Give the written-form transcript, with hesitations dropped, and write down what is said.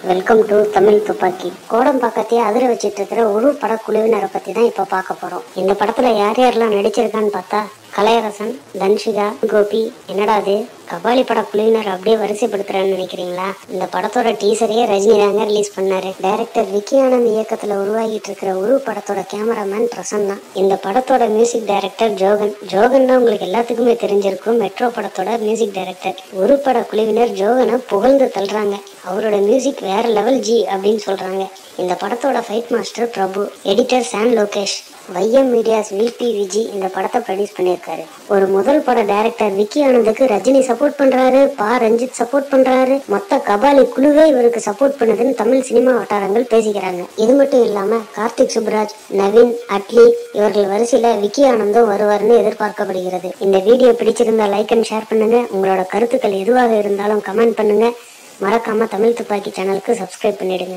Welcome to Tamil துப்பாக்கி. கோடம்பாக்கத்தையே அதிர வச்சிட்டு இருக்கிற ஒரு படக்குழுவினரை பத்தி தான் இப்ப பார்க்க போறோம். இந்த படத்துல யார் யாரெல்லாம் நடிச்சிருக்கான்னு பார்த்தா கலையரசன், தன்ஷிகா, கோபி. என்னடா அது கபாலி பட குழுவினர் அப்படியே வரிசைப்படுத்துறேன்னு நினைக்கிறீங்களா? இந்த படத்தோட டீசரையே ரஜினி தாங்க ரிலீஸ் பண்ணாரு. டைரக்டர் விக்கி ஆனந்த் இயக்கத்துல உருவாகிட்டு இருக்கிற ஒரு படத்தோட கேமராமேன் பிரசன்னா. இந்த படத்தோட மியூசிக் டைரக்டர் ஜோகன் தான் உங்களுக்கு எல்லாத்துக்குமே தெரிஞ்சிருக்கும். மெட்ரோ படத்தோட மியூசிக் டைரக்டர். ஒரு பட குழுவினர் ஜோகனை புகழ்ந்து தள்ளுறாங்க. அவரோட மியூசிக் வேற லெவல் ஜி அப்படின்னு சொல்றாங்க. இந்த படத்தோட ஃபைட் மாஸ்டர் பிரபு, எடிட்டர் சாம் லோகேஷ். வையம் மீடியாஸ் விபி விஜி இந்த படத்தை ப்ரொடியூஸ் பண்ணியிருக்காரு. ஒரு முதல் பட டைரக்டர் விக்கி ஆனந்துக்கு ரஜினி சப்போர்ட் பண்றாரு, ரஞ்சித் சப்போர்ட் பண்றாரு, மொத்த கபாலி குழுவே இவருக்கு சப்போர்ட் பண்ணுதுன்னு தமிழ் சினிமா வட்டாரங்கள் பேசிக்கிறாங்க. இது மட்டும் இல்லாம கார்த்திக் சுப்ராஜ், நவீன், அட்லி இவர்கள் வரிசையில விக்கி ஆனந்தும் வருவார்னு எதிர்பார்க்கப்படுகிறது. இந்த வீடியோ பிடிச்சிருந்தா லைக் அண்ட் ஷேர் பண்ணுங்க. உங்களோட கருத்துக்கள் எதுவாக இருந்தாலும் கமெண்ட் பண்ணுங்க. மறக்காம தமிழ் துப்பாக்கி சேனலுக்கு சப்ஸ்கிரைப் பண்ணிடுங்க.